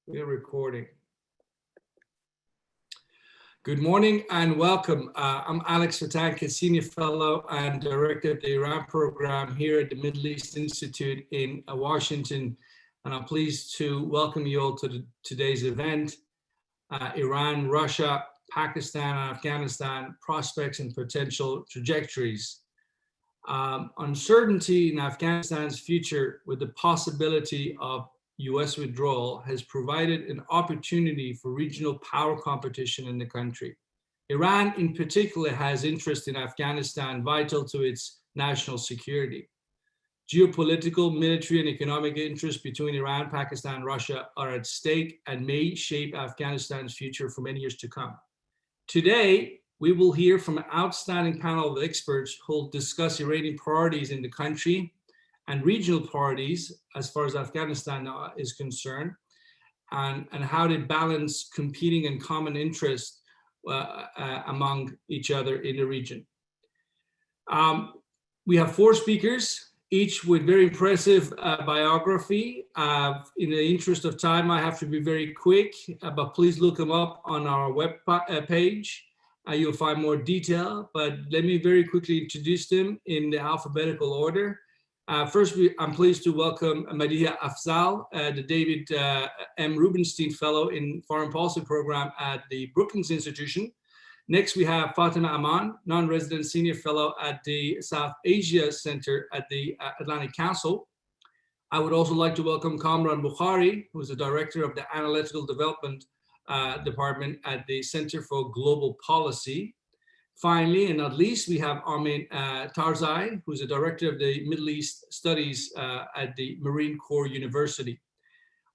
We're recording. Good morning and welcome. I'm Alex Vatanka, Senior Fellow and Director of the Iran Program here at the Middle East Institute in Washington. And I'm pleased to welcome you all to today's event, Iran, Russia, Pakistan, and Afghanistan, Prospects and Potential Trajectories. Uncertainty in Afghanistan's future with the possibility of US withdrawal has provided an opportunity for regional power competition in the country. Iran in particular has interest in Afghanistan vital to its national security. Geopolitical, military, and economic interests between Iran, Pakistan, and Russia are at stake and may shape Afghanistan's future for many years to come. Today, we will hear from an outstanding panel of experts who will discuss Iranian priorities in the country and regional priorities as far as Afghanistan is concerned, and how they balance competing and common interests among each other in the region. We have four speakers, each with very impressive biography. In the interest of time, I have to be very quick, but please look them up on our web page. You'll find more detail, but let me very quickly introduce them in the alphabetical order. First, I'm pleased to welcome Madiha Afzal, the David M. Rubenstein Fellow in Foreign Policy Program at the Brookings Institution. Next, we have Fatima Aman, non-resident senior fellow at the South Asia Center at the Atlantic Council. I would also like to welcome Kamran Bukhari, who is the director of the Analytical Development Department at the Center for Global Policy. Finally, and not least, we have Armin Tarzai, who's the director of the Middle East Studies at the Marine Corps University.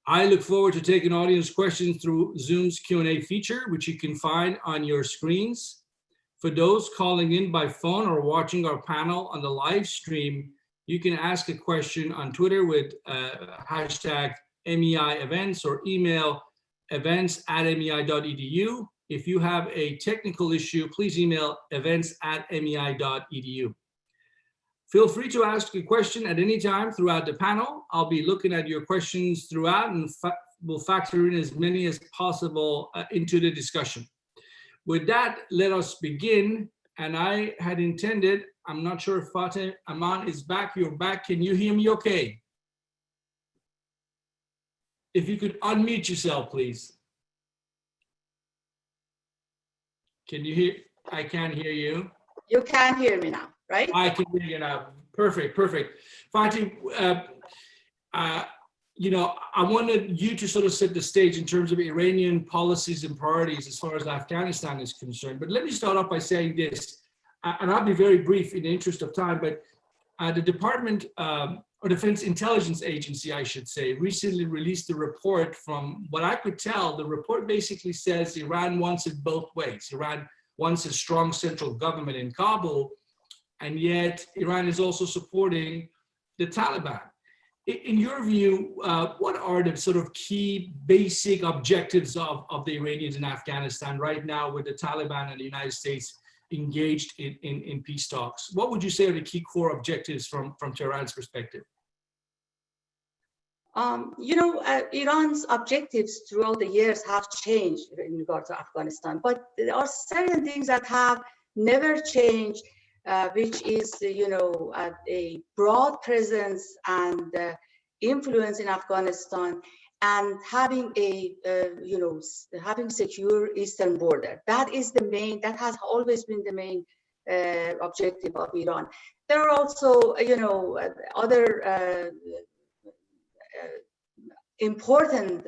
I look forward to taking audience questions through Zoom's Q&A feature, which you can find on your screens. For those calling in by phone or watching our panel on the live stream, you can ask a question on Twitter with hashtag MEI events or email events@mei.edu. If you have a technical issue, please email events@mei.edu. Feel free to ask a question at any time throughout the panel. I'll be looking at your questions throughout and we'll factor in as many as possible into the discussion. With that, let us begin. And I had intended, I'm not sure if Fateh Aman is back. You're back. Can you hear me okay? If you could unmute yourself, please. Can you hear? I can't hear you. You can hear me now, right? I can hear you now. Perfect, perfect. Fatih, you know, I wanted you to sort of set the stage in terms of Iranian policies and priorities as far as Afghanistan is concerned. But let me start off by saying this, and I'll be very brief in the interest of time, but the Department or Defense Intelligence Agency, I should say, recently released a report. From what I could tell, the report basically says Iran wants it both ways. Iran wants a strong central government in Kabul, and yet Iran is also supporting the Taliban. In your view, what are the sort of key basic objectives of the Iranians in Afghanistan right now with the Taliban and the United States engaged in peace talks? What would you say are the key core objectives from Tehran's perspective? You know, Iran's objectives throughout the years have changed in regard to Afghanistan, but there are certain things that have never changed, which is, you know, a broad presence and influence in Afghanistan, and having a, you know, having secure eastern border. That is the main, that has always been the main objective of Iran. There are also, you know, other important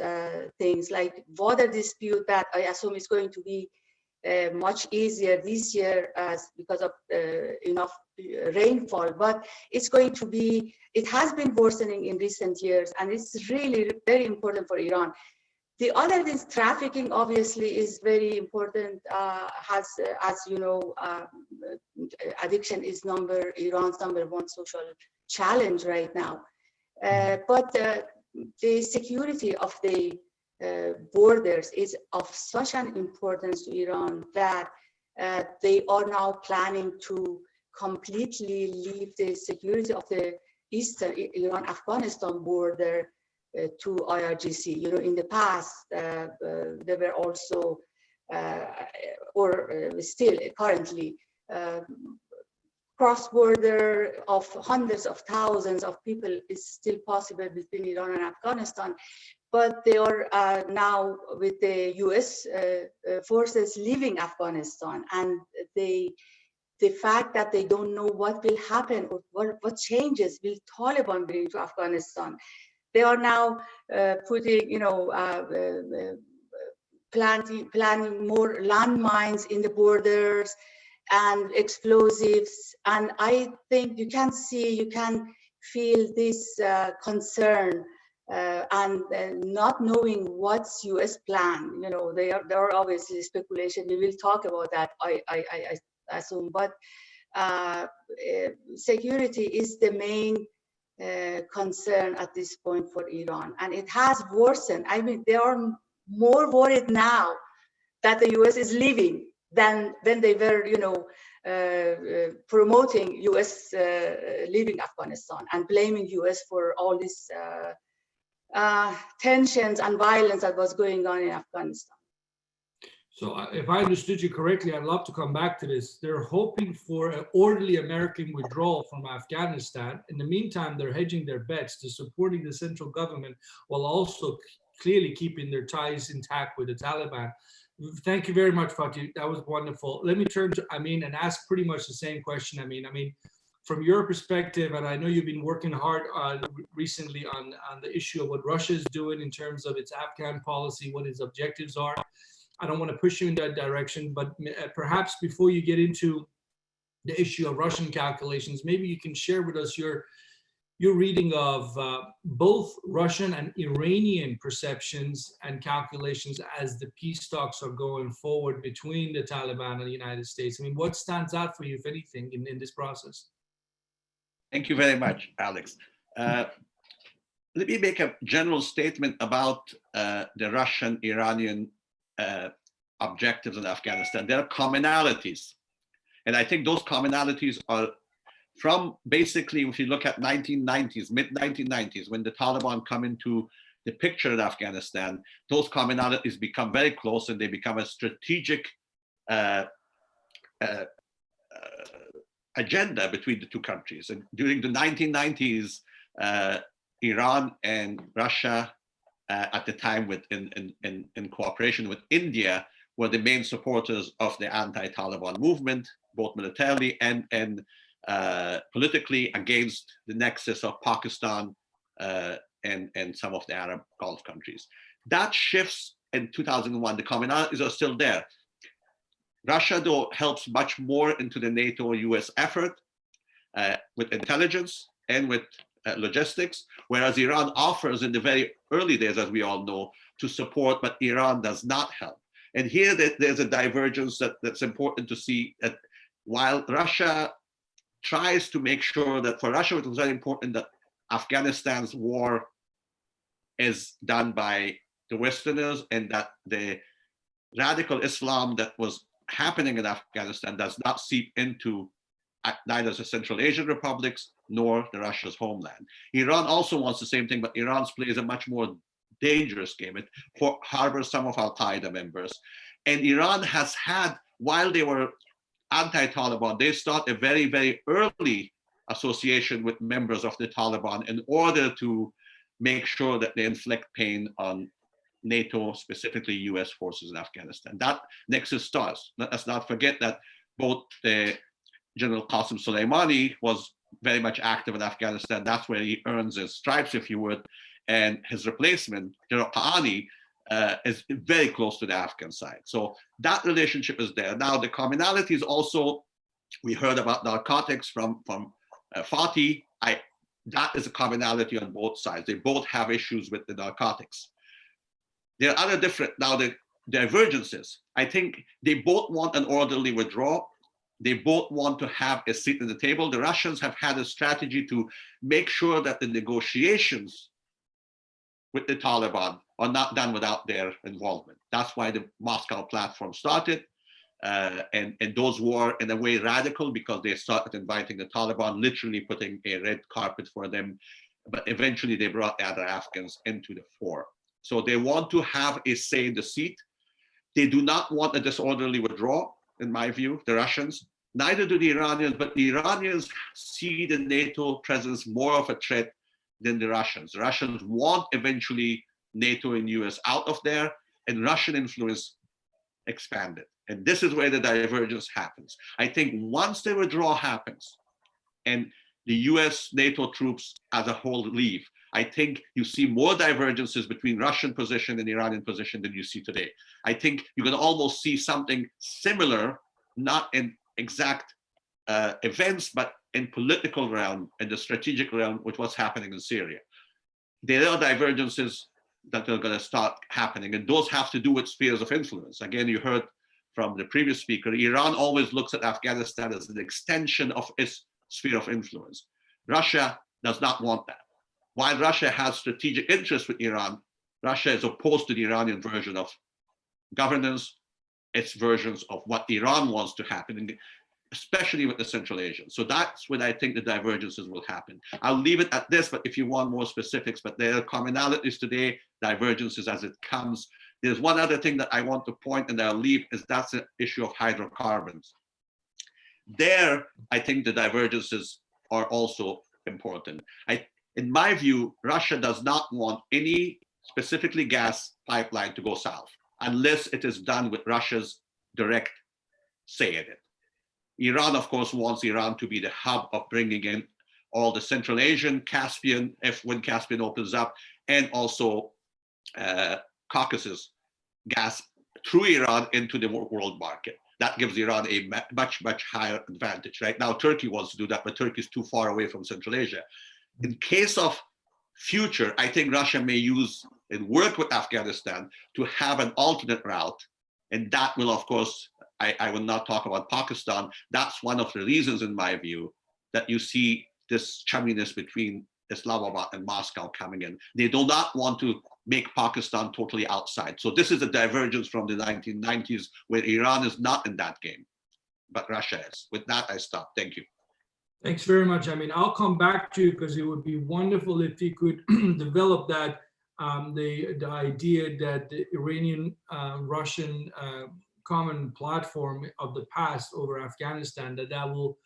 things like water dispute that I assume is going to be much easier this year because of enough rainfall, but it's going to be, it has been worsening in recent years, and it's really very important for Iran. The other thing, trafficking obviously is very important, as you know, addiction is Iran's #1 social challenge right now. But the security of the borders is of such an importance to Iran that they are now planning to completely leave the security of the eastern Iran-Afghanistan border to IRGC. You know, in the past, there were also, still currently, cross-border of hundreds of thousands of people is still possible between Iran and Afghanistan. But they are now with the US forces leaving Afghanistan, and the fact that they don't know what will happen or what changes will Taliban bring to Afghanistan. They are now putting, you know, planning more landmines in the borders and explosives. And I think you can feel this concern and not knowing what's US plan. You know, there are obviously speculation. We will talk about that, I assume, but security is the main concern at this point for Iran, and it has worsened. I mean, they are more worried now that the US is leaving than when they were, you know, promoting US leaving Afghanistan and blaming US for all this tensions and violence that was going on in Afghanistan. So if I understood you correctly, I'd love to come back to this. They're hoping for an orderly American withdrawal from Afghanistan. In the meantime, they're hedging their bets to supporting the central government while also clearly keeping their ties intact with the Taliban. Thank you very much, Fatih. That was wonderful. Let me turn to Amin and ask pretty much the same question, Amin. I mean, from your perspective, and I know you've been working hard recently on the issue of what Russia is doing in terms of its Afghan policy, what its objectives are. I don't want to push you in that direction, but perhaps before you get into the issue of Russian calculations, maybe you can share with us your reading of both Russian and Iranian perceptions and calculations as the peace talks are going forward between the Taliban and the United States. I mean, what stands out for you, if anything, in this process? Thank you very much, Alex. Let me make a general statement about the Russian-Iranian objectives in Afghanistan. There are commonalities. And I think those commonalities are from basically, if you look at 1990s, mid-1990s, when the Taliban come into the picture in Afghanistan, those commonalities become very close and they become a strategic agenda between the two countries. And during the 1990s, Iran and Russia, at the time in cooperation with India, were the main supporters of the anti-Taliban movement, both militarily and politically, against the nexus of Pakistan and some of the Arab Gulf countries. That shifts in 2001. The commonalities are still there. Russia, though, helps much more into the NATO-US effort with intelligence and with logistics, whereas Iran offers in the very early days, as we all know, to support, but Iran does not help. And here there's a divergence that's important to see, that while Russia tries to make sure that, for Russia it was very important that Afghanistan's war is done by the Westerners, and that the radical Islam that was happening in Afghanistan does not seep into neither the Central Asian republics nor the Russia's homeland. Iran also wants the same thing, but Iran plays a much more dangerous game. It harbors some of Al-Qaeda members. And Iran has had, while they were anti-Taliban, they start a very, very early association with members of the Taliban in order to make sure that they inflict pain on NATO, specifically US forces in Afghanistan. That nexus starts. Let's not forget that both General Qasem Soleimani was very much active in Afghanistan. That's where he earns his stripes, if you would. And his replacement, General Qaani, is very close to the Afghan side. So that relationship is there. Now, the commonalities also, we heard about narcotics from Fatih. That is a commonality on both sides. They both have issues with the narcotics. There are other different, now the divergences. I think they both want an orderly withdrawal. They both want to have a seat at the table. The Russians have had a strategy to make sure that the negotiations with the Taliban are not done without their involvement. That's why the Moscow platform started. And those were, in a way, radical, because they started inviting the Taliban, literally putting a red carpet for them but eventually they brought the other Afghans into the fore. So they want to have a say in the seat. They do not want a disorderly withdrawal, in my view, the Russians. Neither do the Iranians, but the Iranians see the NATO presence more of a threat than the Russians. The Russians want eventually NATO and US out of there, and Russian influence expanded. And this is where the divergence happens. I think once the withdrawal happens and the US NATO troops as a whole leave, I think you see more divergences between Russian position and Iranian position than you see today. I think you're going to almost see something similar, not in exact events, but in political realm and the strategic realm with what's happening in Syria. There are divergences that are going to start happening, and those have to do with spheres of influence. Again, you heard from the previous speaker, Iran always looks at Afghanistan as an extension of its sphere of influence. Russia does not want that. While Russia has strategic interests with Iran, Russia is opposed to the Iranian version of governance, its versions of what Iran wants to happen, especially with the Central Asians. So that's when I think the divergences will happen. I'll leave it at this, but if you want more specifics, but there are commonalities today, divergences as it comes. There's one other thing that I want to point, and I'll leave, is that's the issue of hydrocarbons. There, I think the divergences are also important. In my view, Russia does not want any, specifically gas pipeline, to go south unless it is done with Russia's direct say in it. Iran, of course, wants Iran to be the hub of bringing in all the Central Asian, Caspian, when Caspian opens up, and also Caucasus gas through Iran into the world market. That gives Iran a much, much higher advantage. Right now, Turkey wants to do that, but Turkey is too far away from Central Asia. In case of future, I think Russia may use and work with Afghanistan to have an alternate route. And that will, of course, I will not talk about Pakistan. That's one of the reasons, in my view, that you see this chumminess between Islamabad and Moscow coming in. They do not want to make Pakistan totally outside. So this is a divergence from the 1990s, where Iran is not in that game, but Russia is. With that, I stop. Thank you. Thanks very much. I mean, I'll come back to you because it would be wonderful if you could develop that, the idea that the Iranian-Russian common platform of the past over Afghanistan, that will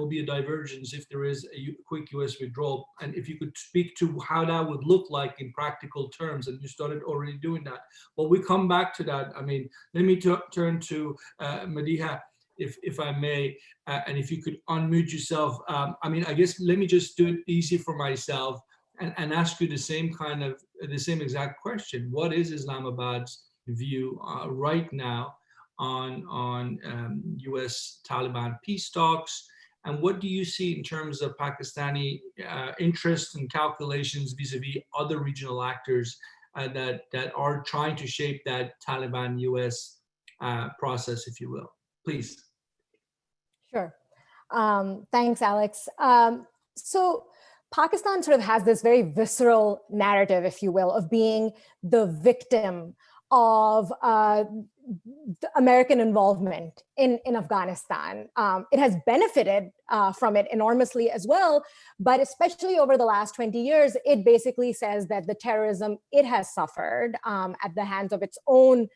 be a divergence if there is a quick US withdrawal. And if you could speak to how that would look like in practical terms, and you started already doing that. Well, we come back to that. I mean, let me turn to Madiha, if I may, and if you could unmute yourself. I mean, I guess let me just do it easy for myself and ask you the same exact question. What is Islamabad's view right now on US Taliban peace talks, and what do you see in terms of Pakistani interests and calculations vis-a-vis other regional actors that are trying to shape that Taliban US process, if you will? Please. Sure. Thanks, Alex. So Pakistan sort of has this very visceral narrative, if you will, of being the victim of American involvement in Afghanistan. It has benefited from it enormously as well, but especially over the last 20 years, it basically says that the terrorism it has suffered at the hands of its own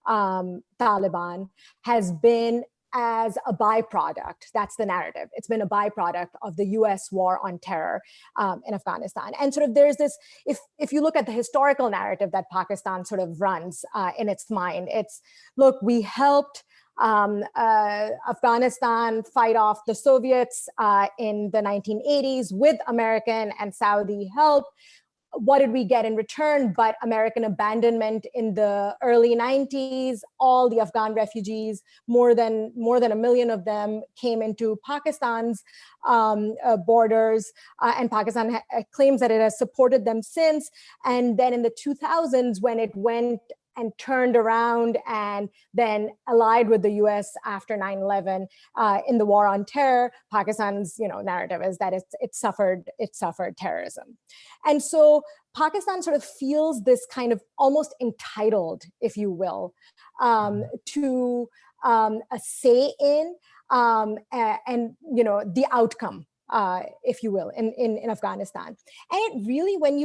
Taliban has been as a byproduct. That's the narrative. It's been a byproduct of the US war on terror in Afghanistan. And sort of there's this, if you look at the historical narrative that Pakistan sort of runs in its mind, it's, look, we helped Afghanistan fight off the Soviets in the 1980s with American and Saudi help. What did we get in return but American abandonment in the early 90s? All the Afghan refugees, more than 1 million of them, came into Pakistan's borders, and Pakistan claims that it has supported them since. And then in the 2000s, when it went and turned around and then allied with the US after 9/11 in the war on terror, Pakistan's narrative is that it suffered terrorism. And so Pakistan sort of feels this kind of almost entitled, if you will, to a say in and the outcome if you will, in Afghanistan. And it really, when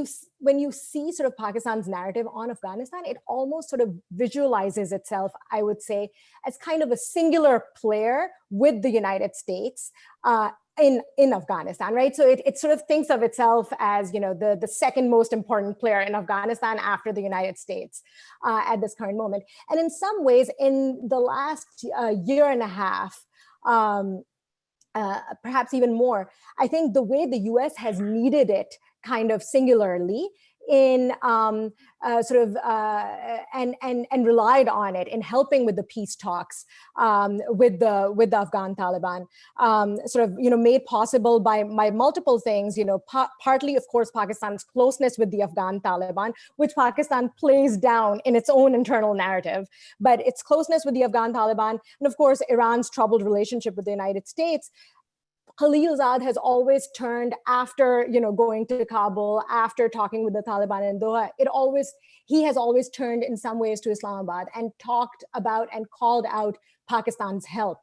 you see sort of Pakistan's narrative on Afghanistan, it almost sort of visualizes itself, I would say, as kind of a singular player with the United States in Afghanistan, right? So it sort of thinks of itself as, you know, the second most important player in Afghanistan after the United States at this current moment. And in some ways, in the last year and a half, perhaps even more, I think the way the US has needed it kind of singularly in and relied on it in helping with the peace talks with the Afghan Taliban, sort of, you know, made possible by multiple things, you know, partly, of course, Pakistan's closeness with the Afghan Taliban, which Pakistan plays down in its own internal narrative, but its closeness with the Afghan Taliban, and of course, Iran's troubled relationship with the United States. Khalilzad has always turned, after, you know, going to Kabul, after talking with the Taliban in Doha, he has always turned in some ways to Islamabad and talked about and called out Pakistan's help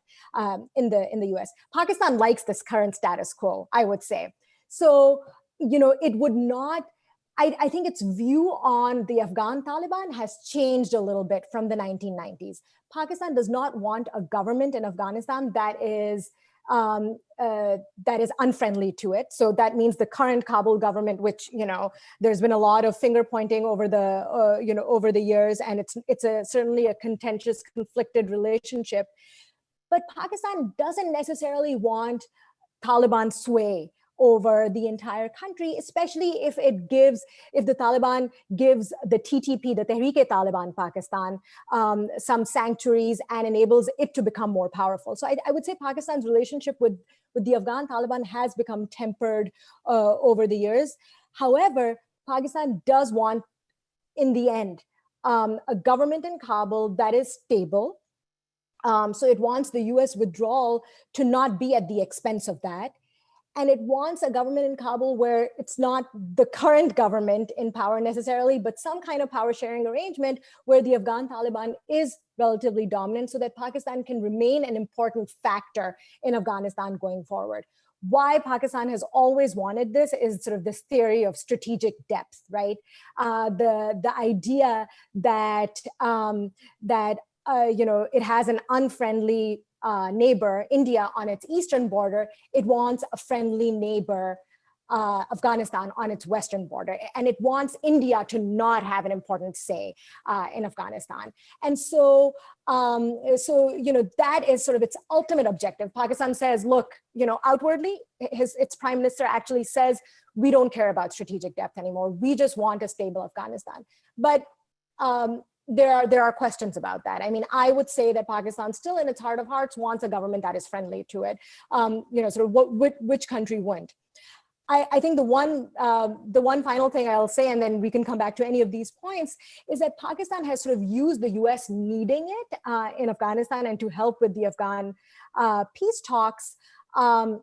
in the US. Pakistan likes this current status quo, I would say. So, you know, it would not, I think its view on the Afghan Taliban has changed a little bit from the 1990s. Pakistan does not want a government in Afghanistan that is unfriendly to it. So that means the current Kabul government, which, you know, there's been a lot of finger pointing over the, you know, over the years, and it's certainly a contentious, conflicted relationship. But Pakistan doesn't necessarily want Taliban sway over the entire country, especially if the Taliban gives the TTP, the Tehreek-e-Taliban Pakistan, some sanctuaries and enables it to become more powerful. So I would say Pakistan's relationship with the Afghan Taliban has become tempered over the years. However, Pakistan does want, in the end, a government in Kabul that is stable. So it wants the US withdrawal to not be at the expense of that. And it wants a government in Kabul where it's not the current government in power necessarily, but some kind of power sharing arrangement where the Afghan Taliban is relatively dominant so that Pakistan can remain an important factor in Afghanistan going forward. Why Pakistan has always wanted this is sort of this theory of strategic depth, right? The idea that, you know, it has an unfriendly neighbor, India, on its eastern border. It wants a friendly neighbor, Afghanistan, on its western border. And it wants India to not have an important say in Afghanistan. And so, you know, that is sort of its ultimate objective. Pakistan says, look, you know, outwardly, its prime minister actually says, we don't care about strategic depth anymore. We just want a stable Afghanistan. But there are questions about that. I mean, I would say that Pakistan still in its heart of hearts wants a government that is friendly to it. You know, sort of which country wouldn't? I think the one final thing I'll say, and then we can come back to any of these points, is that Pakistan has sort of used the US needing it in Afghanistan and to help with the Afghan peace talks to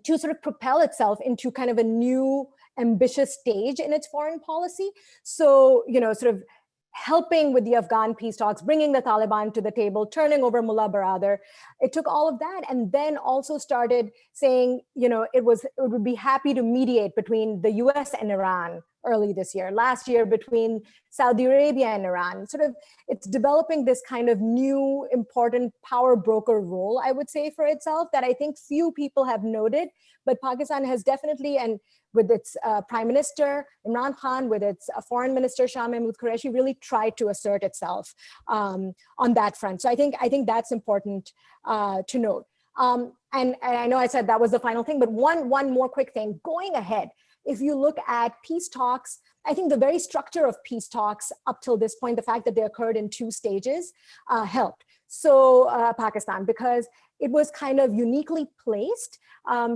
sort of propel itself into kind of a new ambitious stage in its foreign policy. So, you know, sort of helping with the Afghan peace talks, bringing the Taliban to the table, turning over Mullah Baradar. It took all of that and then also started saying, you know, it would be happy to mediate between the US and Iran early this year, last year between Saudi Arabia and Iran. Sort of, it's developing this kind of new important power broker role, I would say, for itself that I think few people have noted, but Pakistan has definitely, and with its Prime Minister, Imran Khan, with its Foreign Minister, Shah Mahmood Qureshi, really tried to assert itself on that front. So I think that's important to note. And I know I said that was the final thing, but one more quick thing. Going ahead, if you look at peace talks, I think the very structure of peace talks up till this point, the fact that they occurred in 2 stages helped. So Pakistan, because it was kind of uniquely placed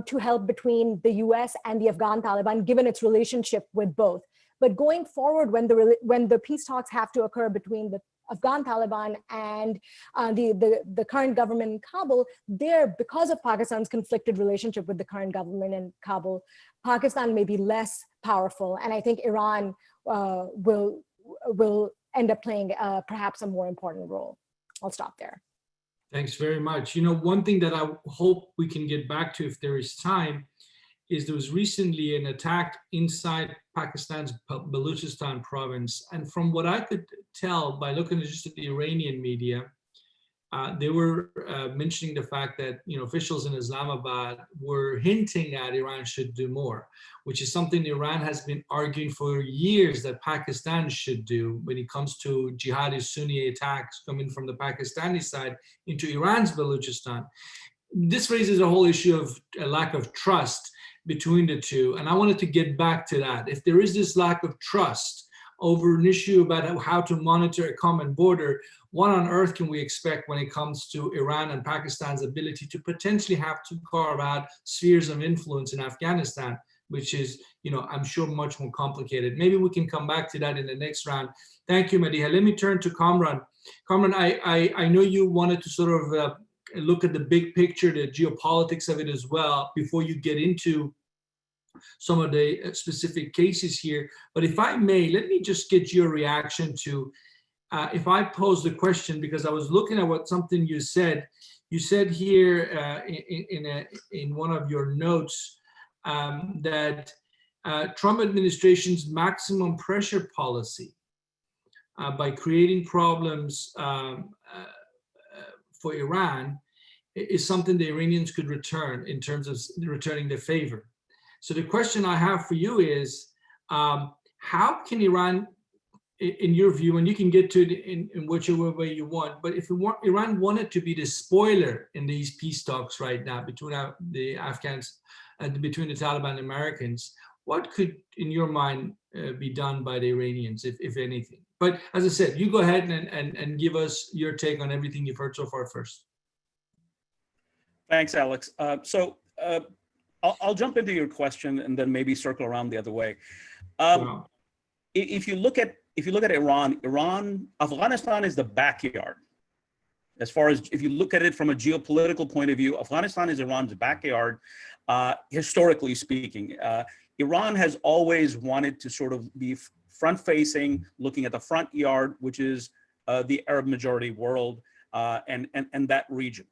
to help between the US and the Afghan Taliban, given its relationship with both. But going forward, when the peace talks have to occur between the Afghan Taliban and the current government in Kabul, because of Pakistan's conflicted relationship with the current government in Kabul, Pakistan may be less powerful. And I think Iran will end up playing perhaps a more important role. I'll stop there. Thanks very much. You know, one thing that I hope we can get back to if there is time is there was recently an attack inside Pakistan's Balochistan province. And from what I could tell by looking just at the Iranian media, they were mentioning the fact that officials in Islamabad were hinting at Iran should do more, which is something Iran has been arguing for years that Pakistan should do when it comes to jihadi Sunni attacks coming from the Pakistani side into Iran's Balochistan. This raises a whole issue of a lack of trust between the two, and I wanted to get back to that. If there is this lack of trust over an issue about how to monitor a common border, what on earth can we expect when it comes to Iran and Pakistan's ability to potentially have to carve out spheres of influence in Afghanistan, which is, I'm sure much more complicated. Maybe we can come back to that in the next round. Thank you, Madiha. Let me turn to Kamran. Kamran, I know you wanted to sort of look at the big picture, the geopolitics of it as well, before you get into some of the specific cases here. But if I may, let me just get your reaction to, if I pose the question, because I was looking at something you said. You said here in one of your notes that Trump administration's maximum pressure policy by creating problems for Iran is something the Iranians could return in terms of returning the favor. So the question I have for you is, how can Iran, in your view, and you can get to it in whichever way you want, but if Iran wanted to be the spoiler in these peace talks right now between the Afghans and between the Taliban and Americans, what could, in your mind, be done by the Iranians, if anything? But as I said, you go ahead and give us your take on everything you've heard so far first. Thanks, Alex. I'll jump into your question and then maybe circle around the other way. Wow. If you look at Iran, Afghanistan is the backyard. As far as if you look at it from a geopolitical point of view, Afghanistan is Iran's backyard, historically speaking. Iran has always wanted to sort of be front-facing, looking at the front yard, which is the Arab majority world and that region.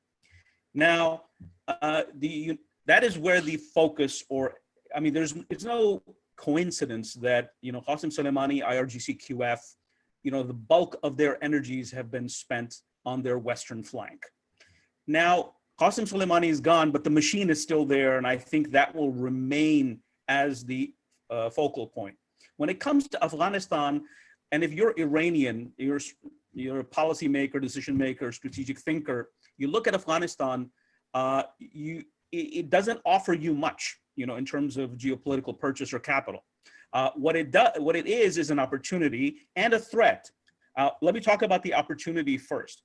Now, that is where the focus, it's no coincidence that, Qasem Soleimani, IRGC-QF, the bulk of their energies have been spent on their western flank. Now, Qasem Soleimani is gone, but the machine is still there, and I think that will remain as the focal point. When it comes to Afghanistan, and if you're Iranian, you're a policymaker, decision maker, strategic thinker, you look at Afghanistan, it doesn't offer you much, in terms of geopolitical purchase or capital. What it is an opportunity and a threat. Let me talk about the opportunity first.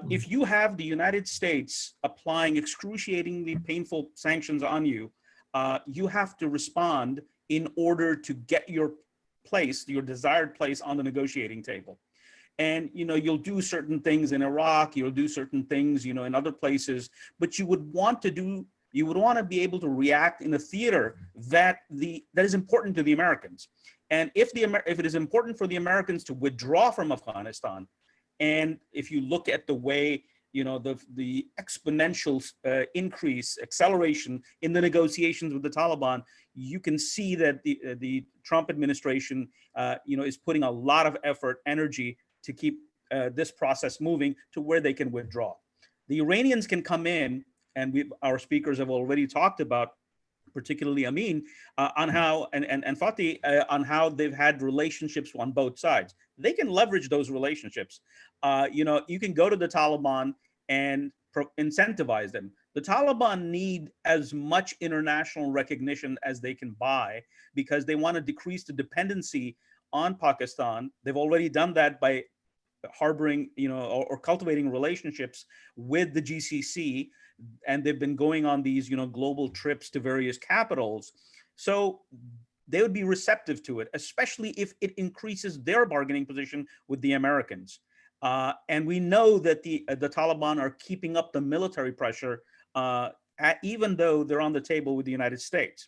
If you have the United States applying excruciatingly painful sanctions on you, you have to respond in order to get your desired place on the negotiating table. And, you'll do certain things in Iraq, you'll do certain things, in other places, but you would want to be able to react in a theater that is important to the Americans. And if it is important for the Americans to withdraw from Afghanistan, and if you look at the way, the exponential acceleration in the negotiations with the Taliban, you can see that the Trump administration, is putting a lot of effort, energy to keep this process moving to where they can withdraw. The Iranians can come in, and our speakers have already talked about, particularly Amin, on how, and Fatih, on how they've had relationships on both sides. They can leverage those relationships. You can go to the Taliban and incentivize them. The Taliban need as much international recognition as they can buy because they want to decrease the dependency on Pakistan. They've already done that by harboring, or cultivating relationships with the GCC, and they've been going on these, global trips to various capitals. So they would be receptive to it, especially if it increases their bargaining position with the Americans. And we know that the Taliban are keeping up the military pressure, even though they're on the table with the United States.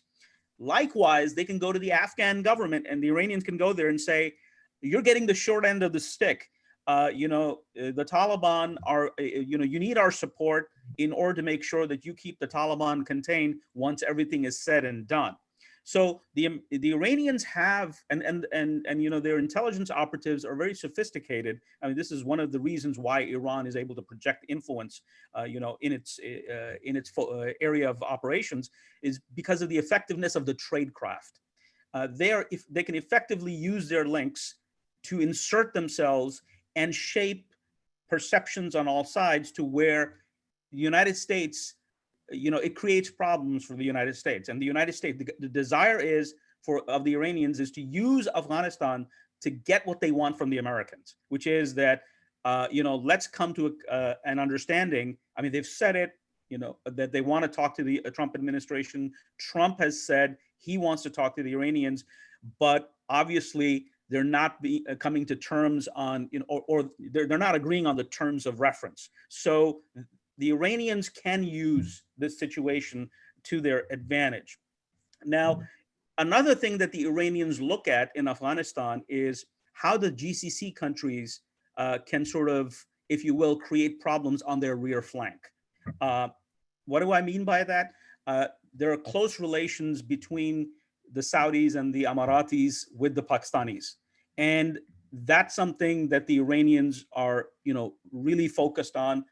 Likewise, they can go to the Afghan government, and the Iranians can go there and say, you're getting the short end of the stick. the Taliban are, you need our support in order to make sure that you keep the Taliban contained once everything is said and done. So the Iranians have, and their intelligence operatives are very sophisticated. I mean, this is one of the reasons why Iran is able to project influence, in its area of operations, is because of the effectiveness of the tradecraft. If they can effectively use their links to insert themselves and shape perceptions on all sides to where the United States, it creates problems for the United States. And the United States, the desire of the Iranians is to use Afghanistan to get what they want from the Americans, which is that, let's come to an understanding. I mean, they've said it, that they want to talk to the Trump administration. Trump has said he wants to talk to the Iranians, but obviously they're not coming to terms on, or they're not agreeing on the terms of reference. So the Iranians can use this situation to their advantage. Now, another thing that the Iranians look at in Afghanistan is how the GCC countries can sort of, if you will, create problems on their rear flank. What do I mean by that? There are close relations between the Saudis and the Emiratis with the Pakistanis. And that's something that the Iranians are, really focused on.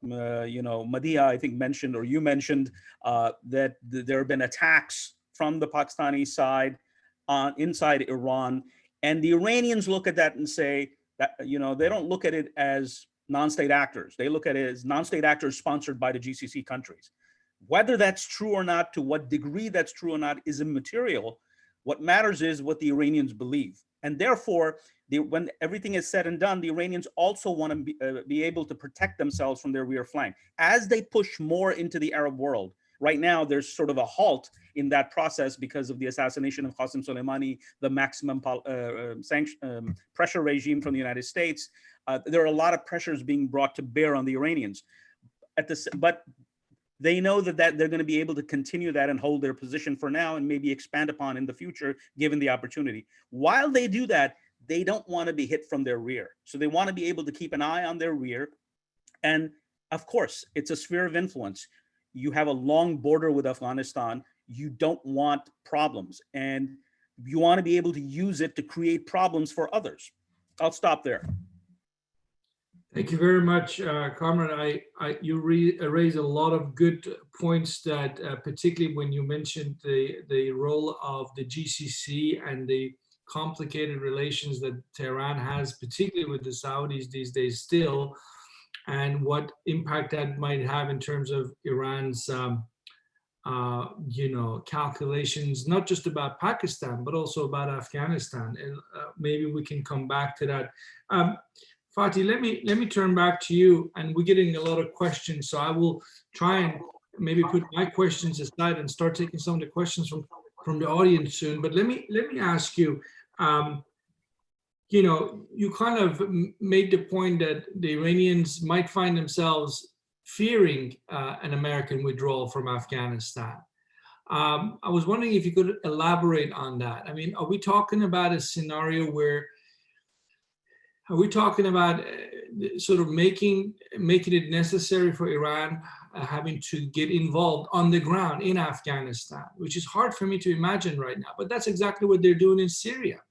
Madhya, I think, mentioned, or you mentioned, that there have been attacks from the Pakistani side inside Iran. And the Iranians look at that and say that, they don't look at it as non-state actors. They look at it as non-state actors sponsored by the GCC countries. Whether that's true or not, to what degree that's true or not, is immaterial. What matters is what the Iranians believe. And therefore, when everything is said and done, the Iranians also want to be able to protect themselves from their rear flank. As they push more into the Arab world, right now there's sort of a halt in that process because of the assassination of Qasem Soleimani, the maximum pressure regime from the United States. There are a lot of pressures being brought to bear on the Iranians. But they know that they're going to be able to continue that and hold their position for now and maybe expand upon in the future, given the opportunity. While they do that, they don't want to be hit from their rear. So they want to be able to keep an eye on their rear. And of course, it's a sphere of influence. You have a long border with Afghanistan. You don't want problems. And you want to be able to use it to create problems for others. I'll stop there. Thank you very much, Comrade. You raise a lot of good points that, particularly when you mentioned the role of the GCC and the complicated relations that Tehran has, particularly with the Saudis these days still, and what impact that might have in terms of Iran's, calculations, not just about Pakistan, but also about Afghanistan. And maybe we can come back to that. Fatih, let me turn back to you, and we're getting a lot of questions, so I will try and maybe put my questions aside and start taking some of the questions from the audience soon. But let me ask you, you kind of made the point that the Iranians might find themselves fearing an American withdrawal from Afghanistan. I was wondering if you could elaborate on that. I mean, are we talking about a scenario where, are we talking about sort of making it necessary for Iran having to get involved on the ground in Afghanistan, which is hard for me to imagine right now, but that's exactly what they're doing in Syria.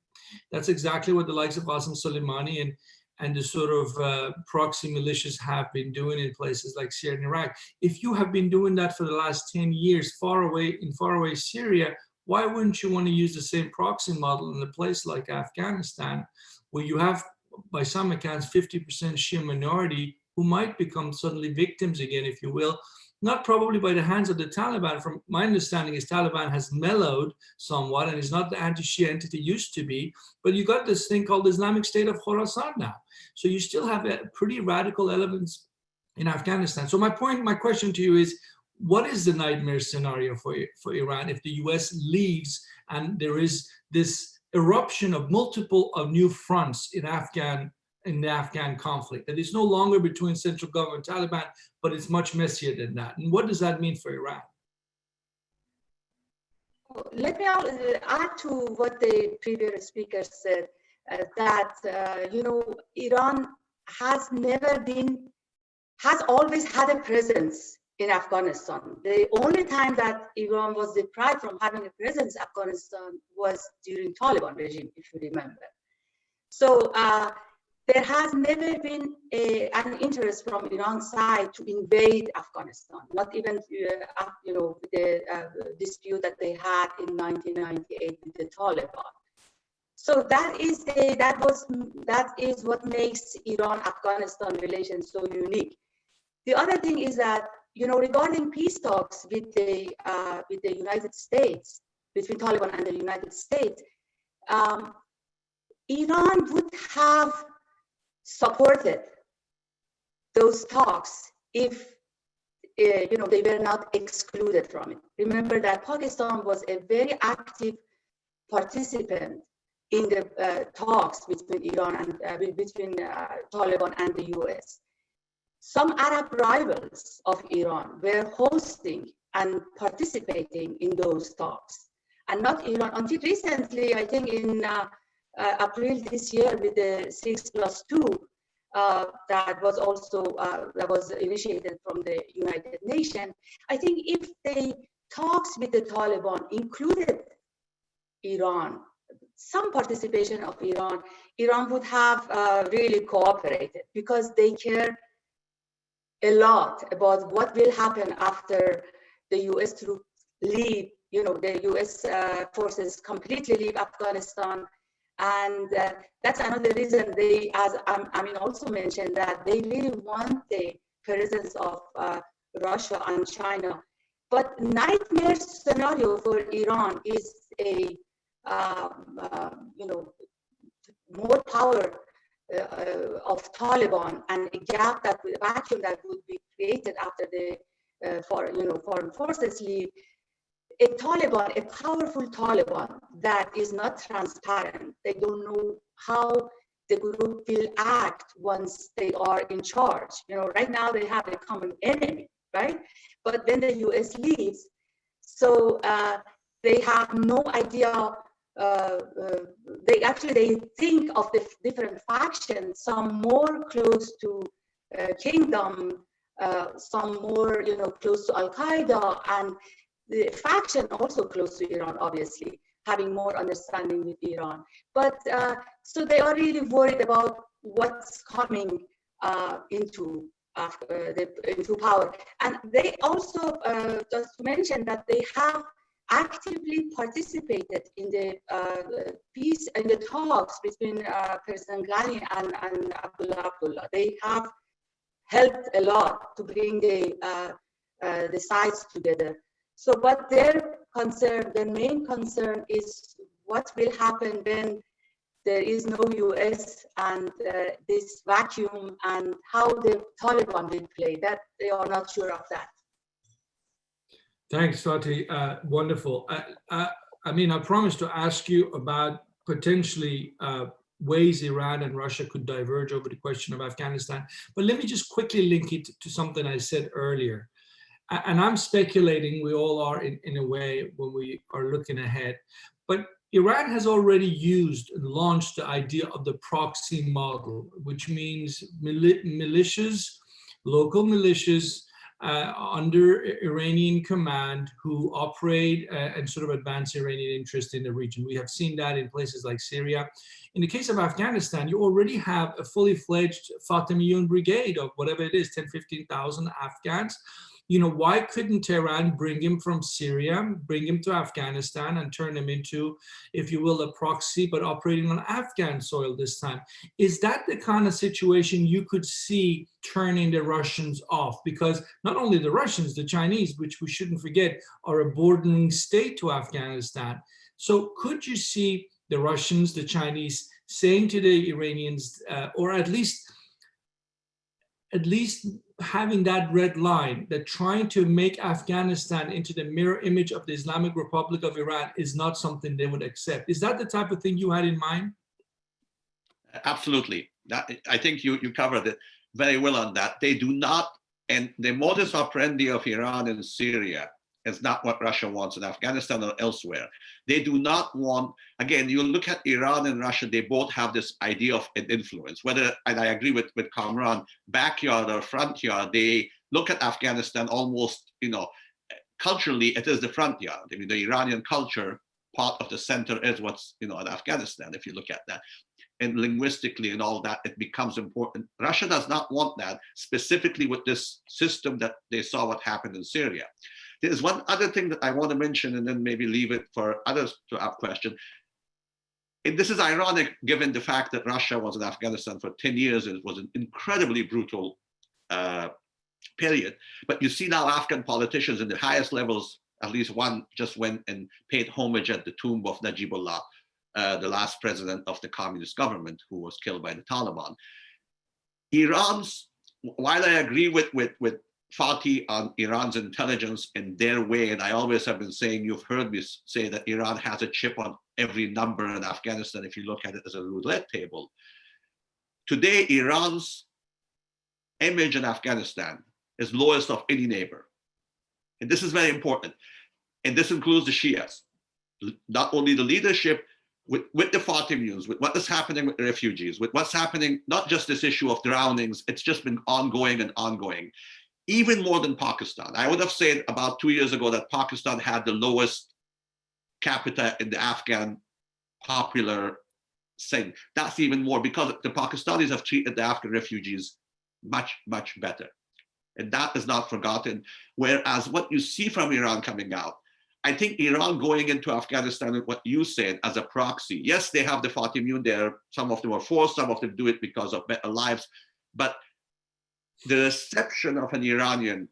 That's exactly what the likes of Qasem Soleimani and the sort of proxy militias have been doing in places like Syria and Iraq. If you have been doing that for the last 10 years in faraway Syria, why wouldn't you want to use the same proxy model in a place like Afghanistan, where you have, by some accounts, 50% Shia minority who might become suddenly victims again, if you will, not probably by the hands of the Taliban. From my understanding is Taliban has mellowed somewhat and is not the anti-Shia entity used to be, but you got this thing called the Islamic State of Khorasan now. So you still have a pretty radical elements in Afghanistan. So my question to you is, what is the nightmare scenario for Iran if the US leaves and there is this eruption of multiple new fronts in the Afghan conflict, that it's no longer between central government and Taliban, but it's much messier than that? And what does that mean for Iran? Let me add to what the previous speaker said. that, Iran has always had a presence in Afghanistan. The only time that Iran was deprived from having a presence in Afghanistan was during Taliban regime, if you remember. So there has never been an interest from Iran's side to invade Afghanistan, not even the dispute that they had in 1998 with the Taliban. So that is what makes Iran-Afghanistan relations so unique. The other thing is that, regarding peace talks with the United States, between Taliban and the United States, Iran would have supported those talks if they were not excluded from it. Remember that Pakistan was a very active participant in the talks between Iran and between Taliban and the US. Some Arab rivals of Iran were hosting and participating in those talks, and not Iran. Until recently, I think in April this year, with the 6+2, that was initiated from the United Nations. I think if the talks with the Taliban included Iran, some participation of Iran would have really cooperated, because they care a lot about what will happen after the US troops leave, the US forces completely leave Afghanistan. And that's another reason they, as Amin also mentioned, that they really want the presence of Russia and China. But nightmare scenario for Iran is a more power of Taliban, and a vacuum that would be created after the foreign forces leave. A powerful Taliban that is not transparent. They don't know how the group will act once they are in charge. Right now they have a common enemy, right? But when the US leaves, so they have no idea. They think of the different factions, some more close to kingdom, some more close to Al-Qaeda, and the faction also close to Iran, obviously, having more understanding with Iran. But so they are really worried about what's coming into power. And they also, just to mention that they have actively participated in the peace and the talks between President Ghani and Abdullah. They have helped a lot to bring the sides together. So, but their main concern is what will happen when there is no US and this vacuum, and how the Taliban will play. That they are not sure of that. Thanks, Fatih. Wonderful. I promised to ask you about potentially ways Iran and Russia could diverge over the question of Afghanistan. But let me just quickly link it to something I said earlier. And I'm speculating, we all are in a way when we are looking ahead. But Iran has already used and launched the idea of the proxy model, which means militias, local militias, under Iranian command, who operate and sort of advance Iranian interest in the region. We have seen that in places like Syria. In the case of Afghanistan, you already have a fully fledged Fatimiyun brigade of whatever it is, 10,000, 15,000 Afghans. Why couldn't Tehran bring him from Syria, bring him to Afghanistan, and turn him into, if you will, a proxy, but operating on Afghan soil this time? Is that the kind of situation you could see turning the Russians off? Because not only the Russians, the Chinese, which we shouldn't forget, are a bordering state to Afghanistan. So could you see the Russians, the Chinese, saying to the Iranians, or at least having that red line, that trying to make Afghanistan into the mirror image of the Islamic Republic of Iran is not something they would accept? Is that the type of thing you had in mind? Absolutely. I think you covered it very well on that. They do not, and the modus operandi of Iran and Syria is not what Russia wants in Afghanistan or elsewhere. They do not want, again, you look at Iran and Russia, they both have this idea of an influence, whether, and I agree with Kamran, backyard or front yard, they look at Afghanistan almost, culturally, it is the front yard. I mean, the Iranian culture, part of the center is what's, in Afghanistan, if you look at that. And linguistically and all that, it becomes important. Russia does not want that, specifically with this system that they saw what happened in Syria. There's one other thing that I want to mention and then maybe leave it for others to ask questions. And this is ironic given the fact that Russia was in Afghanistan for 10 years. It was an incredibly brutal period. But you see now Afghan politicians in the highest levels, at least one just went and paid homage at the tomb of Najibullah, the last president of the communist government who was killed by the Taliban. While I agree with Fatih on Iran's intelligence in their way, and I always have been saying, you've heard me say that Iran has a chip on every number in Afghanistan if you look at it as a roulette table. Today, Iran's image in Afghanistan is lowest of any neighbor. And this is very important. And this includes the Shias. Not only the leadership, with the Fatimians, with what is happening with the refugees, with what's happening, not just this issue of drownings, it's just been ongoing and ongoing. Even more than Pakistan. I would have said about 2 years ago that Pakistan had the lowest capita in the Afghan popular thing. That's even more because the Pakistanis have treated the Afghan refugees much, much better. And that is not forgotten. Whereas what you see from Iran coming out, I think Iran going into Afghanistan and what you said as a proxy. Yes, they have the Fatimian there. Some of them are forced, some of them do it because of better lives. But the reception of an Iranian,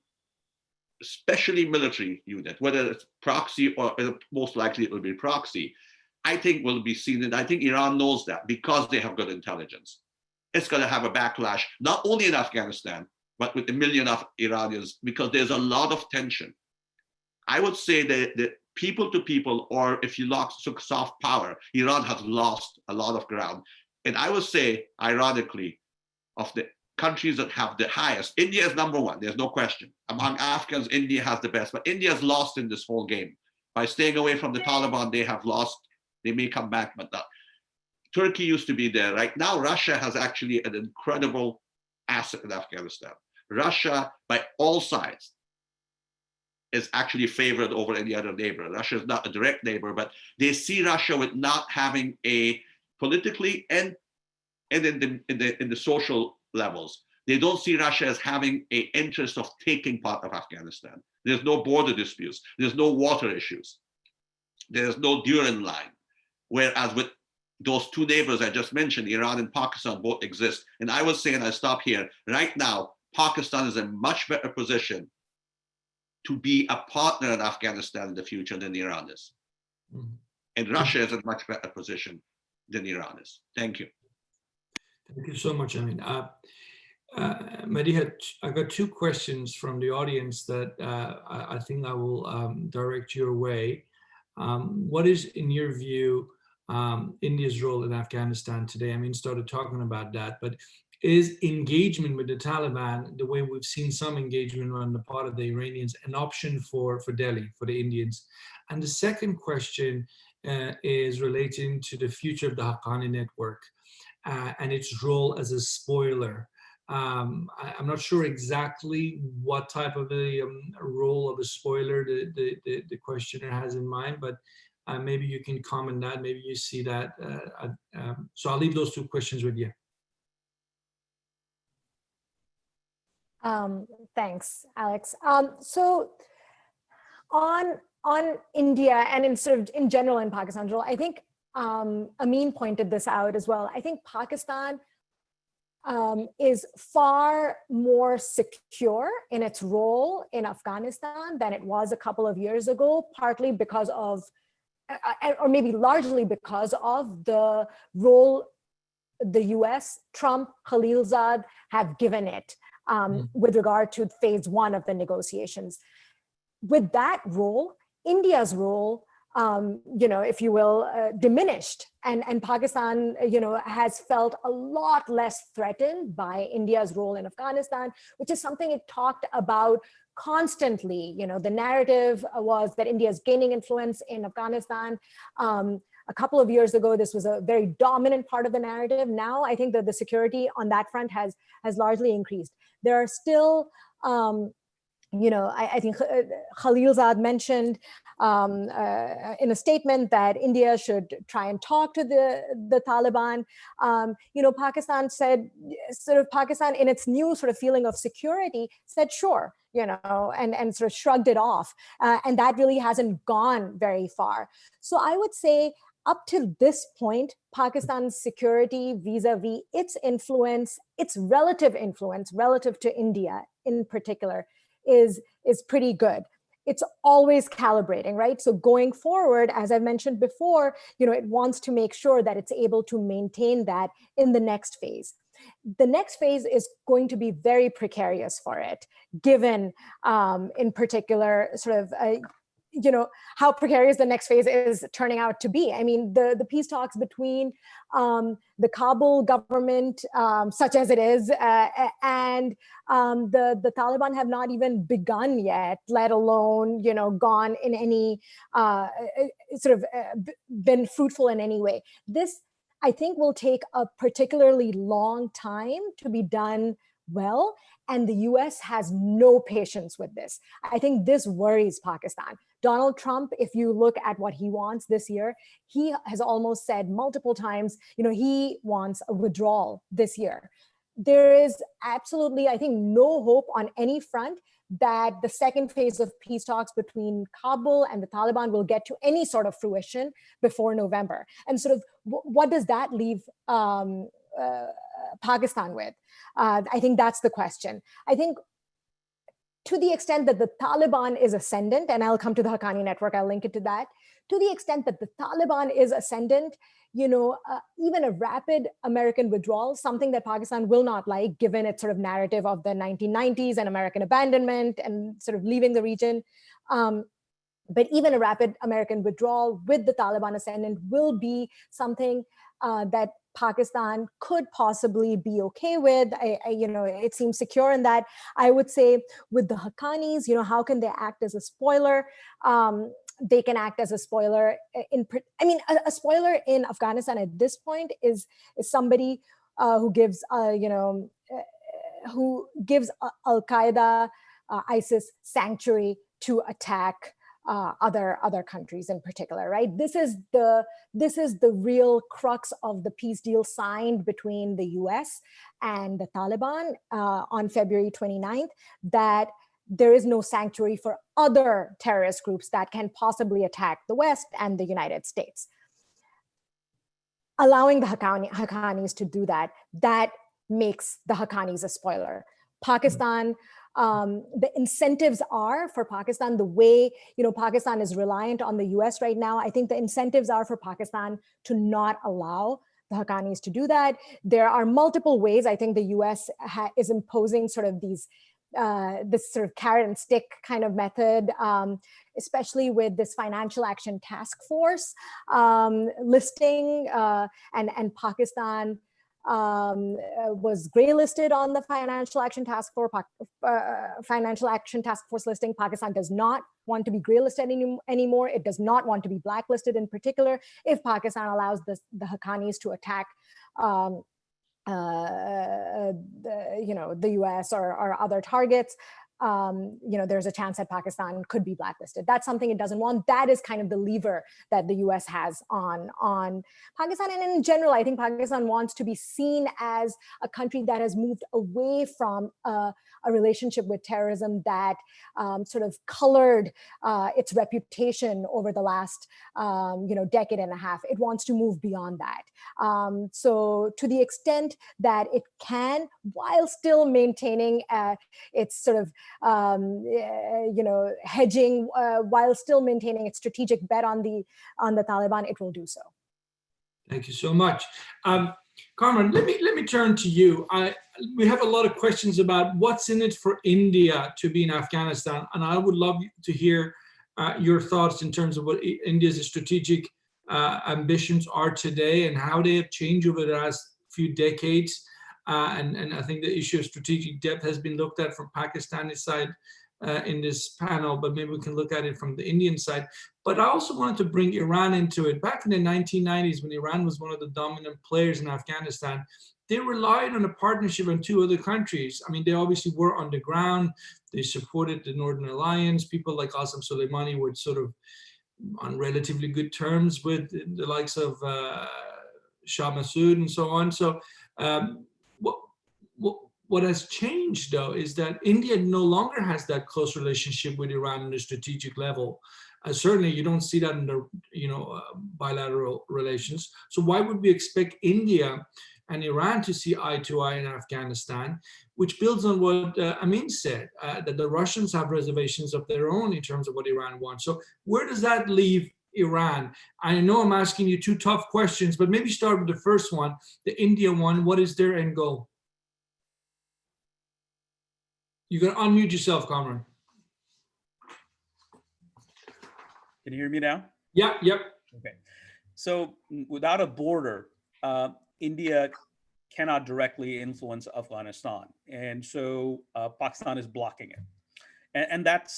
especially military unit, whether it's proxy or most likely it will be proxy, I think will be seen. And I think Iran knows that because they have good intelligence. It's going to have a backlash, not only in Afghanistan, but with a million of Iranians, because there's a lot of tension. I would say that people to people, or if you look soft power, Iran has lost a lot of ground. And I would say, ironically, of the countries that have the highest, India is number one, there's no question. Among Afghans, India has the best, but India has lost in this whole game. By staying away from the Taliban, they have lost. They may come back, but not. Turkey used to be there. Right now, Russia has actually an incredible asset in Afghanistan. Russia, by all sides, is actually favored over any other neighbor. Russia is not a direct neighbor, but they see Russia with not having a politically and in the social levels. They don't see Russia as having an interest of taking part of Afghanistan. There's no border disputes. There's no water issues. There's no Duran line. Whereas with those two neighbors I just mentioned, Iran and Pakistan both exist. And I would say, and I stop here, right now, Pakistan is in a much better position to be a partner in Afghanistan in the future than Iran is. Mm-hmm. And Russia is in a much better position than Iran is. Thank you. Thank you so much. I mean, Mehdi, I got two questions from the audience that I think I will direct your way. What is, in your view, India's role in Afghanistan today? I mean, started talking about that, but is engagement with the Taliban, the way we've seen some engagement on the part of the Iranians, an option for Delhi, for the Indians? And the second question is relating to the future of the Haqqani network and its role as a spoiler. I'm not sure exactly what type of a role of a spoiler the questioner has in mind, but maybe you can comment that, maybe you see that. So I'll leave those two questions with you. Thanks, Alex. So on India and in sort of in general in Pakistan's role, I think Amin pointed this out as well. I think Pakistan is far more secure in its role in Afghanistan than it was a couple of years ago, partly because of, or maybe largely because of the role the US, Trump, Khalilzad have given it with regard to phase one of the negotiations. With that role, India's role if you will, diminished. And Pakistan, has felt a lot less threatened by India's role in Afghanistan, which is something it talked about constantly. The narrative was that India is gaining influence in Afghanistan. A couple of years ago, this was a very dominant part of the narrative. Now, I think that the security on that front has largely increased. There are still, I think Khalilzad mentioned in a statement that India should try and talk to the Taliban. Pakistan said, Pakistan in its new sort of feeling of security said, sure, and sort of shrugged it off. And that really hasn't gone very far. So I would say up to this point, Pakistan's security vis-a-vis its influence, its relative influence relative to India in particular, is pretty good. It's always calibrating, right? So going forward, as I've mentioned before, it wants to make sure that it's able to maintain that in the next phase. The next phase is going to be very precarious for it, given in particular sort of how precarious the next phase is turning out to be. I mean, the peace talks between the Kabul government, such as it is, and the Taliban have not even begun yet, let alone, gone in any, been fruitful in any way. This, I think, will take a particularly long time to be done well. And the US has no patience with this. I think this worries Pakistan. Donald Trump, if you look at what he wants this year, he has almost said multiple times, he wants a withdrawal this year. There is absolutely, I think, no hope on any front that the second phase of peace talks between Kabul and the Taliban will get to any sort of fruition before November. And sort of what does that leave Pakistan with? I think that's the question. I think to the extent that the Taliban is ascendant, and I'll come to the Haqqani network, I'll link it to that. To the extent that the Taliban is ascendant, even a rapid American withdrawal, something that Pakistan will not like, given its sort of narrative of the 1990s and American abandonment and sort of leaving the region. But even a rapid American withdrawal with the Taliban ascendant will be something that Pakistan could possibly be okay with. It seems secure in that. I would say with the Haqqanis, how can they act as a spoiler? They can act as a spoiler a spoiler in Afghanistan at this point is somebody who gives Al-Qaeda, ISIS sanctuary to attack other countries in particular, right? This is the real crux of the peace deal signed between the US and the Taliban on February 29th, that there is no sanctuary for other terrorist groups that can possibly attack the West and the United States. Allowing the Haqqanis to do that makes the Haqqanis a spoiler. Pakistan, the incentives are for Pakistan, the way, Pakistan is reliant on the US right now. I think the incentives are for Pakistan to not allow the Haqqanis to do that. There are multiple ways. I think the US is imposing sort of this sort of carrot and stick kind of method, especially with this financial action task force listing, and Pakistan was gray listed on the financial action task force listing. Pakistan does not want to be gray listed anymore. It does not want to be blacklisted in particular. If Pakistan allows the Haqqanis to attack the US or other targets, there's a chance that Pakistan could be blacklisted. That's something it doesn't want. That is kind of the lever that the US has on Pakistan. And in general, I think Pakistan wants to be seen as a country that has moved away from a relationship with terrorism that sort of colored its reputation over the last decade and a half. It wants to move beyond that. So to the extent that it can, while still maintaining its sort of hedging, while still maintaining its strategic bet on the Taliban, it will do so. Thank you so much. Carmen, let me turn to you. We have a lot of questions about what's in it for India to be in Afghanistan, and I would love to hear your thoughts in terms of what India's strategic ambitions are today and how they have changed over the last few decades. And I think the issue of strategic depth has been looked at from Pakistani side in this panel, but maybe we can look at it from the Indian side. But I also wanted to bring Iran into it. Back in the 1990s, when Iran was one of the dominant players in Afghanistan, they relied on a partnership in two other countries. I mean, they obviously were on the ground. They supported the Northern Alliance. People like Qasem Soleimani were sort of on relatively good terms with the likes of Shah Massoud and so on. So what has changed, though, is that India no longer has that close relationship with Iran on a strategic level. Certainly, you don't see that in the bilateral relations. So why would we expect India and Iran to see eye to eye in Afghanistan, which builds on what Amin said, that the Russians have reservations of their own in terms of what Iran wants. So where does that leave Iran? I know I'm asking you two tough questions, but maybe start with the first one, the India one. What is their end goal? You can unmute yourself, Kamran. Can you hear me now? Yeah, yep. Okay. So without a border, India cannot directly influence Afghanistan. And so Pakistan is blocking it. And that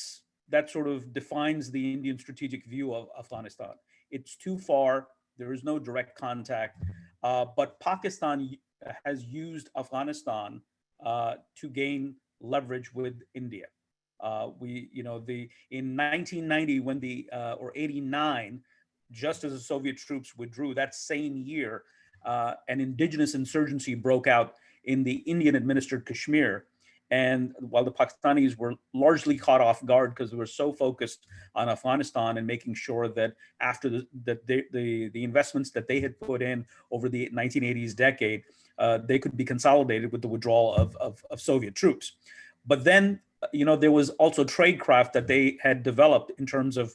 sort of defines the Indian strategic view of Afghanistan. It's too far. There is no direct contact. But Pakistan has used Afghanistan to gain leverage with India. In 1990, when or 89, just as the Soviet troops withdrew, that same year, an indigenous insurgency broke out in the Indian-administered Kashmir. And while the Pakistanis were largely caught off guard because they were so focused on Afghanistan and making sure that after the investments that they had put in over the 1980s decade, they could be consolidated with the withdrawal of Soviet troops. But then, there was also tradecraft that they had developed in terms of,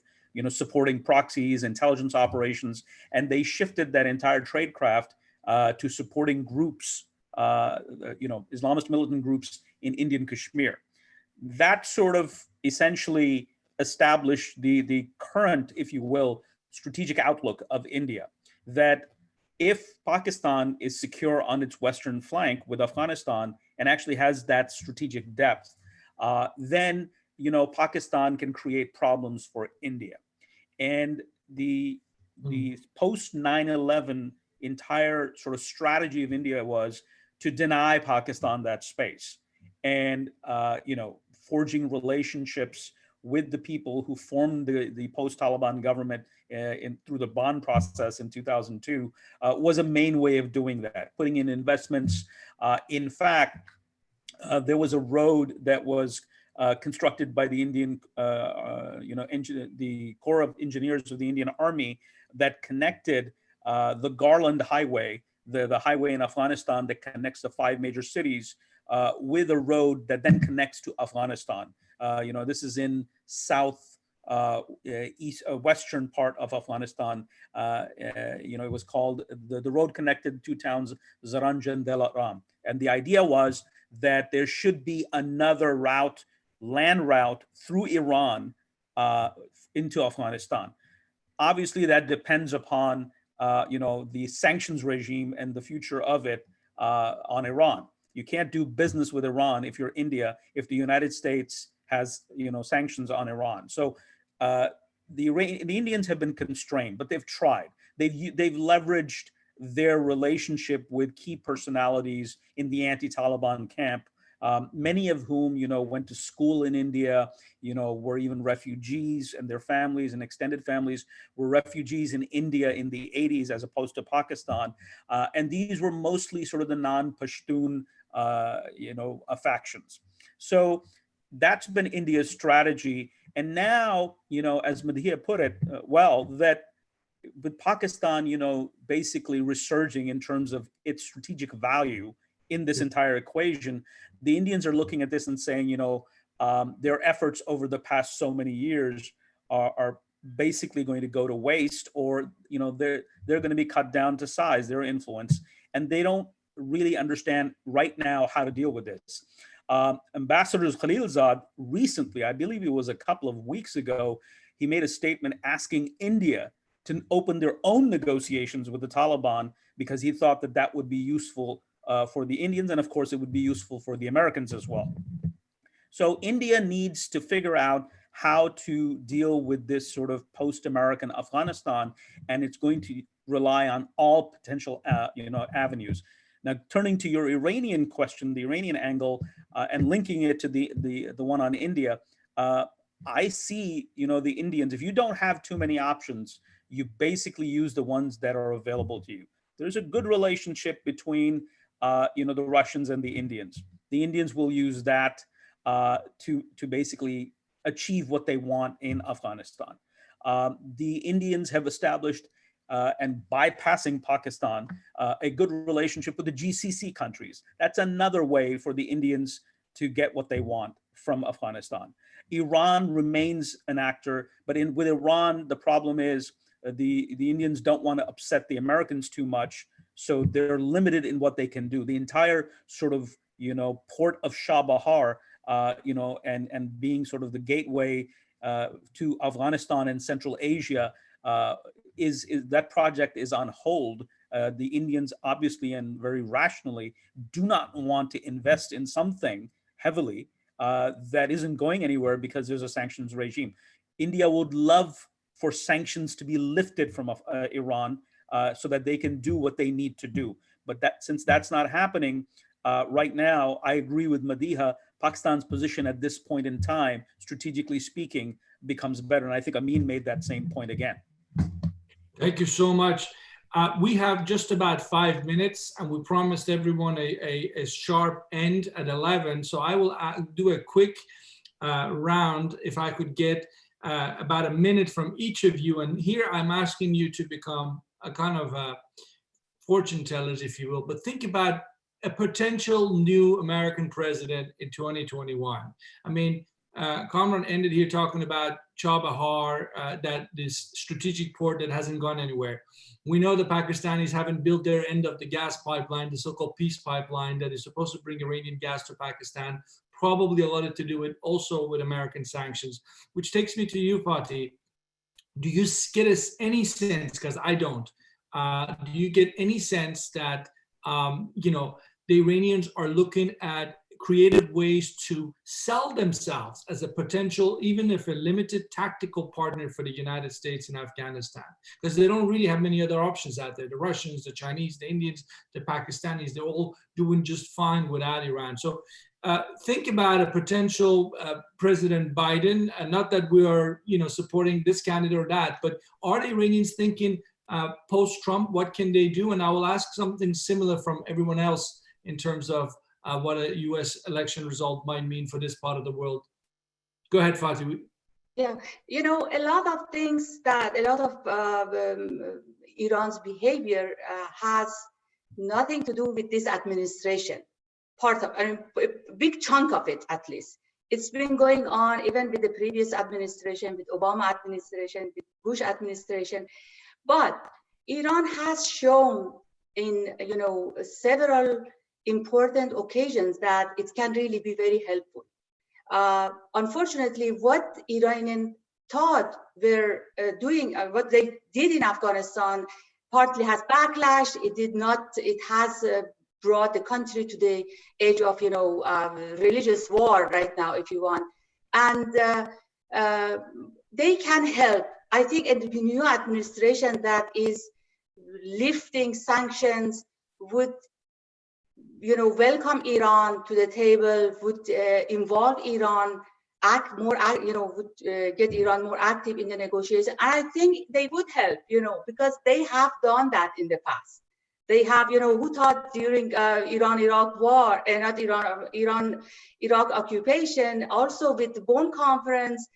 supporting proxies, intelligence operations, and they shifted that entire tradecraft to supporting groups, Islamist militant groups in Indian Kashmir. That sort of essentially established the current, if you will, strategic outlook of India, that if Pakistan is secure on its western flank with Afghanistan and actually has that strategic depth, then Pakistan can create problems for India. And the post 9/11 entire sort of strategy of India was to deny Pakistan that space, and forging relationships with the people who formed the post-Taliban government through the bond process in 2002 was a main way of doing that, putting in investments. In fact, there was a road that was constructed by the Indian, the Corps of Engineers of the Indian Army that connected the Garland Highway, the highway in Afghanistan that connects the 5 major cities, with a road that then connects to Afghanistan. This is in western part of Afghanistan. It was called, the road connected 2 towns, Zaranj and Delaram. And the idea was that there should be another route, land route through Iran into Afghanistan. Obviously, that depends upon the sanctions regime and the future of it on Iran. You can't do business with Iran if you're India, if the United States has sanctions on Iran. So the Indians have been constrained, but they've tried. They've leveraged their relationship with key personalities in the anti-Taliban camp, many of whom went to school in India, were even refugees, and their families and extended families were refugees in India in the 80s as opposed to Pakistan. And these were mostly sort of the non-Pashtun factions. So that's been India's strategy. And now, as Madhia put it, that with Pakistan, basically resurging in terms of its strategic value in this entire equation, the Indians are looking at this and saying, their efforts over the past so many years are basically going to go to waste, or they're going to be cut down to size, their influence, and they don't really understand right now how to deal with this. Ambassador Khalilzad recently, I believe it was a couple of weeks ago, he made a statement asking India to open their own negotiations with the Taliban because he thought that that would be useful for the Indians, and of course it would be useful for the Americans as well. So India needs to figure out how to deal with this sort of post-American Afghanistan, and it's going to rely on all potential avenues. Now, turning to your Iranian question, the Iranian angle, and linking it to the one on India, I see, the Indians, if you don't have too many options, you basically use the ones that are available to you. There's a good relationship between, the Russians and the Indians. The Indians will use that to basically achieve what they want in Afghanistan. The Indians have established and bypassing Pakistan, a good relationship with the GCC countries. That's another way for the Indians to get what they want from Afghanistan. Iran remains an actor, but with Iran, the problem is the Indians don't want to upset the Americans too much, so they're limited in what they can do. The entire sort of, port of Shah Bahar, and being sort of the gateway to Afghanistan and Central Asia, is that project is on hold. The Indians obviously and very rationally do not want to invest in something heavily that isn't going anywhere because there's a sanctions regime. India would love for sanctions to be lifted from Iran so that they can do what they need to do. But since that's not happening right now, I agree with Madiha. Pakistan's position at this point in time, strategically speaking, becomes better. And I think Amin made that same point again. Thank you so much. We have just about 5 minutes, and we promised everyone a sharp end at 11. So I will do a quick round, if I could get about a minute from each of you. And here I'm asking you to become a kind of fortune tellers, if you will, but think about a potential new American president in 2021. I mean, Kamran ended here talking about Chabahar, that this strategic port that hasn't gone anywhere. We know the Pakistanis haven't built their end of the gas pipeline, the so-called peace pipeline that is supposed to bring Iranian gas to Pakistan, probably a lot to do with also with American sanctions, which takes me to you, Fatih. Do you get us any sense, because I don't, do you get any sense that, the Iranians are looking at creative ways to sell themselves as a potential, even if a limited tactical partner for the United States in Afghanistan? Because they don't really have many other options out there. The Russians, the Chinese, the Indians, the Pakistanis, they're all doing just fine without Iran. So think about a potential President Biden, and not that we are, supporting this candidate or that, but are the Iranians thinking post-Trump, what can they do? And I will ask something similar from everyone else in terms of what a U.S. election result might mean for this part of the world. Go ahead, Fatih. Yeah, a lot of things that a lot of Iran's behavior has nothing to do with this administration. A big chunk of it, at least. It's been going on even with the previous administration, with Obama administration, with Bush administration. But Iran has shown in, several important occasions that it can really be very helpful. Unfortunately, what Iranian thought were doing, what they did in Afghanistan, partly has backlash. It has brought the country to the edge of, religious war right now, if you want. And they can help. I think a new administration that is lifting sanctions would, welcome Iran to the table, would involve Iran, would get Iran more active in the negotiation. And I think they would help, because they have done that in the past. They have, who thought during Iran-Iraq war, and not Iran-Iraq occupation, also with the Bonn conference,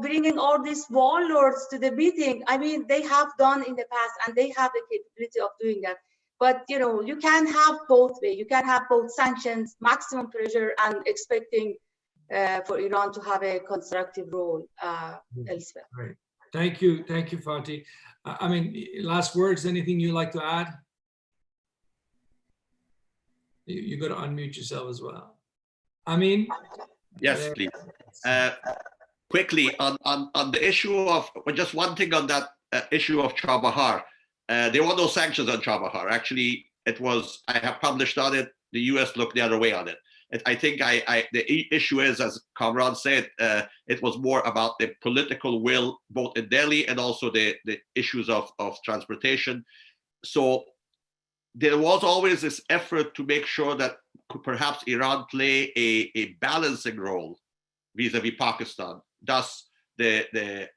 bringing all these warlords to the meeting. I mean, they have done in the past, and they have the capability of doing that. But, you can't have both ways. You can have both sanctions, maximum pressure, and expecting for Iran to have a constructive role elsewhere. Great. Thank you, Fatih. Last words, anything you'd like to add? You got to unmute yourself as well. Amin? Yes, please. quickly on the issue of, well, just one thing on that issue of Chabahar. There were no sanctions on Chabahar. Actually, I have published on it. The US looked the other way on it. I think the issue is, as Kamran said, it was more about the political will, both in Delhi and also the issues of transportation. So there was always this effort to make sure that perhaps Iran play a balancing role vis-a-vis Pakistan. Thus, the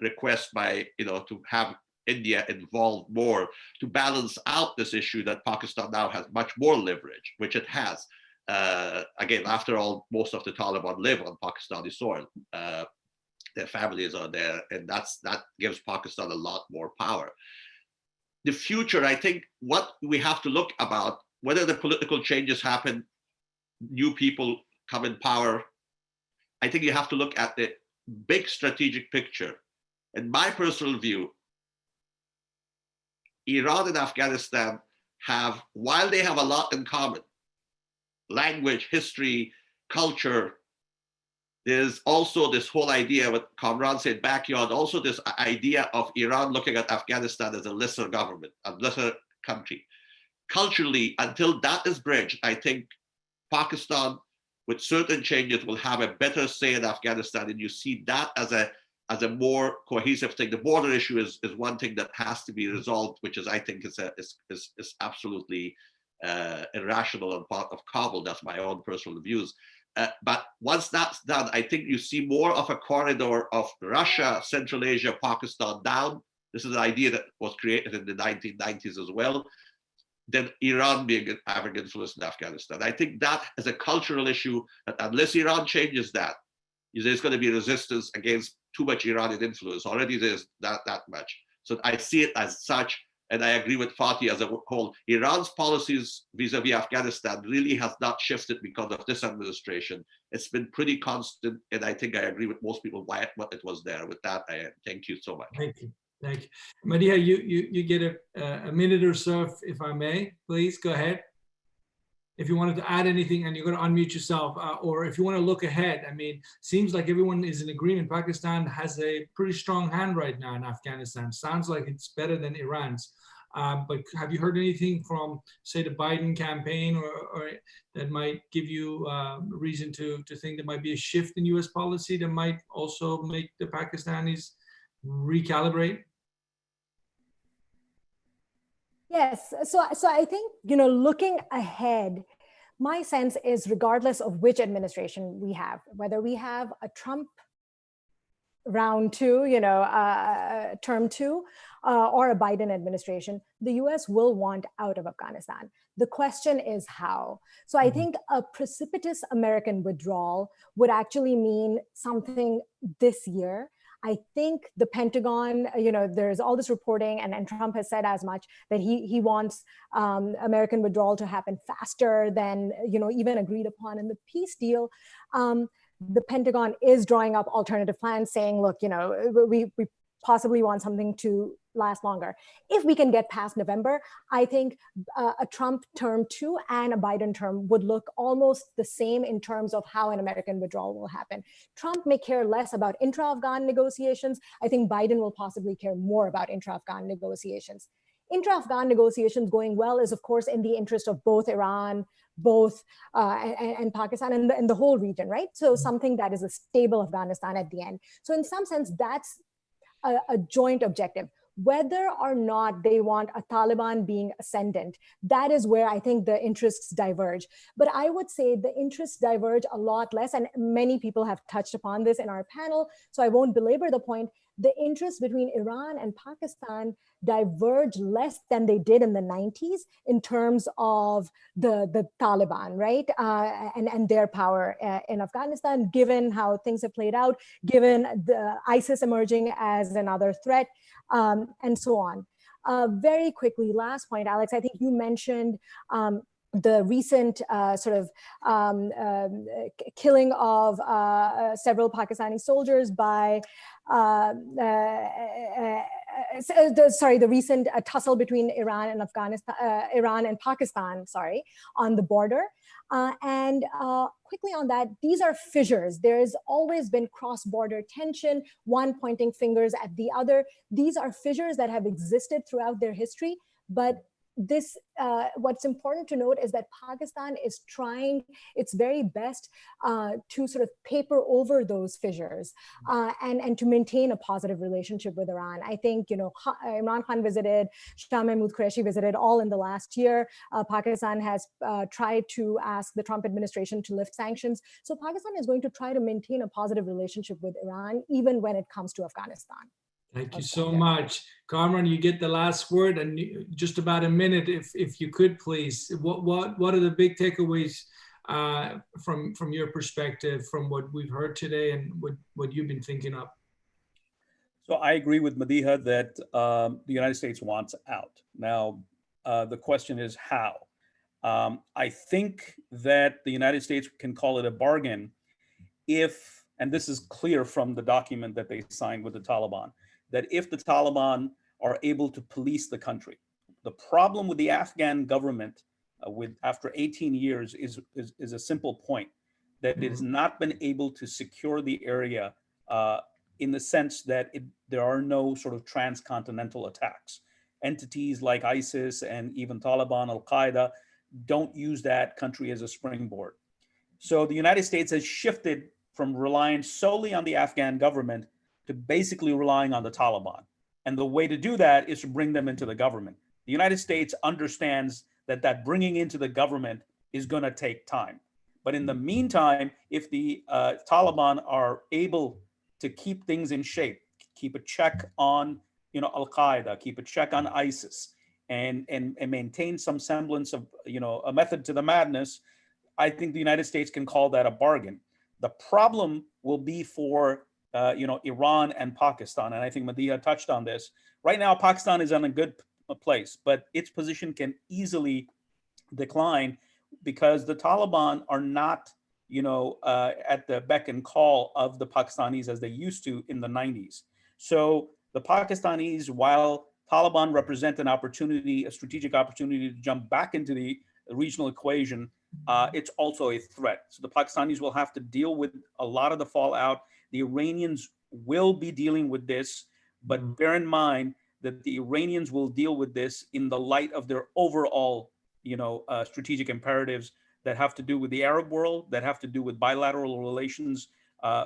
request by, to have India involved more to balance out this issue that Pakistan now has much more leverage, which it has. Again, after all, most of the Taliban live on Pakistani soil. Their families are there, and that gives Pakistan a lot more power. The future, I think, what we have to look about, whether the political changes happen, new people come in power, I think you have to look at the big strategic picture. In my personal view, Iran and Afghanistan have, while they have a lot in common, language, history, culture, there's also this whole idea, what Kamran said, backyard, also this idea of Iran looking at Afghanistan as a lesser government, a lesser country. Culturally, until that is bridged, I think Pakistan, with certain changes, will have a better say in Afghanistan, and you see that as a more cohesive thing. The border issue is one thing that has to be resolved, which is, I think, is absolutely irrational on part of Kabul. That's my own personal views. But once that's done, I think you see more of a corridor of Russia, Central Asia, Pakistan down. This is an idea that was created in the 1990s as well. Then Iran having influence in Afghanistan. I think that is a cultural issue that unless Iran changes that, there's going to be resistance against too much Iranian influence. Already there's that much. So I see it as such, and I agree with Fatih as a whole. Iran's policies vis-a-vis Afghanistan really has not shifted because of this administration. It's been pretty constant, and I think I agree with most people why it was there. With that, I thank you so much. Thank you. Thank you. Maria, you get a minute or so, if I may, please go ahead. If you wanted to add anything, and you're going to unmute yourself, or if you want to look ahead, I mean, seems like everyone is in agreement. Pakistan has a pretty strong hand right now in Afghanistan. Sounds like it's better than Iran's. But have you heard anything from, say, the Biden campaign, or that might give you reason to think there might be a shift in U.S. policy that might also make the Pakistanis recalibrate? Yes, so I think, looking ahead, my sense is regardless of which administration we have, whether we have a Trump round two, term two, or a Biden administration, the US will want out of Afghanistan. The question is how. So I think a precipitous American withdrawal would actually mean something this year. I think the Pentagon, there's all this reporting, and Trump has said as much, that he wants American withdrawal to happen faster than, even agreed upon in the peace deal. The Pentagon is drawing up alternative plans saying, look, we possibly want something to last longer. If we can get past November, I think a Trump term two and a Biden term would look almost the same in terms of how an American withdrawal will happen. Trump may care less about intra-Afghan negotiations. I think Biden will possibly care more about intra-Afghan negotiations. Intra-Afghan negotiations going well is, of course, in the interest of both Iran, and Pakistan and the whole region, right? So something that is a stable Afghanistan at the end. So in some sense, that's a joint objective. Whether or not they want a Taliban being ascendant, that is where I think the interests diverge. But I would say the interests diverge a lot less, and many people have touched upon this in our panel, so I won't belabor the point. The interests between Iran and Pakistan diverge less than they did in the 90s in terms of the Taliban, right? And their power in Afghanistan, given how things have played out, given the ISIS emerging as another threat, and so on. Very quickly, last point, Alex, I think you mentioned the recent killing of several Pakistani soldiers by the recent tussle between Iran and Afghanistan, Iran and Pakistan, on the border. Quickly on that, these are fissures. There has always been cross-border tension, one pointing fingers at the other. These are fissures that have existed throughout their history, but this, what's important to note is that Pakistan is trying its very best to sort of paper over those fissures and to maintain a positive relationship with Iran. I think, Imran Khan visited, Shah Mahmood Qureshi visited all in the last year. Pakistan has tried to ask the Trump administration to lift sanctions. So Pakistan is going to try to maintain a positive relationship with Iran, even when it comes to Afghanistan. Thank you so much. Kamran, you get the last word, and just about a minute, if you could, please. What are the big takeaways from your perspective, from what we've heard today and what you've been thinking of? So I agree with Madiha that the United States wants out. Now, the question is how? I think that the United States can call it a bargain if, and this is clear from the document that they signed with the Taliban, that if the Taliban are able to police the country. The problem with the Afghan government after 18 years is a simple point, that it has not been able to secure the area in the sense that there are no sort of transcontinental attacks. Entities like ISIS and even Taliban, Al-Qaeda don't use that country as a springboard. So the United States has shifted from relying solely on the Afghan government to basically relying on the Taliban. And the way to do that is to bring them into the government. The United States understands that bringing into the government is going to take time. But in the meantime, if the Taliban are able to keep things in shape, keep a check on Al-Qaeda, keep a check on ISIS, and maintain some semblance of a method to the madness, I think the United States can call that a bargain. The problem will be for Iran and Pakistan, and I think Madiha touched on this. Right now, Pakistan is in a good place, but its position can easily decline because the Taliban are not, at the beck and call of the Pakistanis as they used to in the 90s. So the Pakistanis, while Taliban represent an opportunity, a strategic opportunity to jump back into the regional equation, it's also a threat. So the Pakistanis will have to deal with a lot of the fallout. The Iranians will be dealing with this, but bear in mind that the Iranians will deal with this in the light of their overall, strategic imperatives that have to do with the Arab world, that have to do with bilateral relations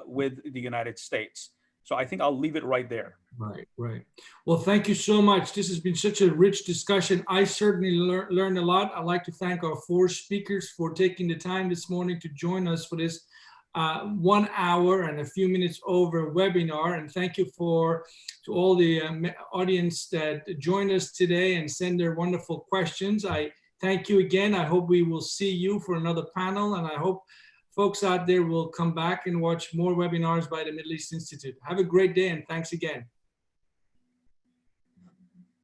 with the United States. So I think I'll leave it right there. Right. Well, thank you so much. This has been such a rich discussion. I certainly learned a lot. I'd like to thank our 4 speakers for taking the time this morning to join us for this 1 hour and a few minutes over webinar. And thank you to all the audience that joined us today and send their wonderful questions. I thank you again. I hope we will see you for another panel, and I hope folks out there will come back and watch more webinars by the Middle East Institute. Have a great day, and thanks again.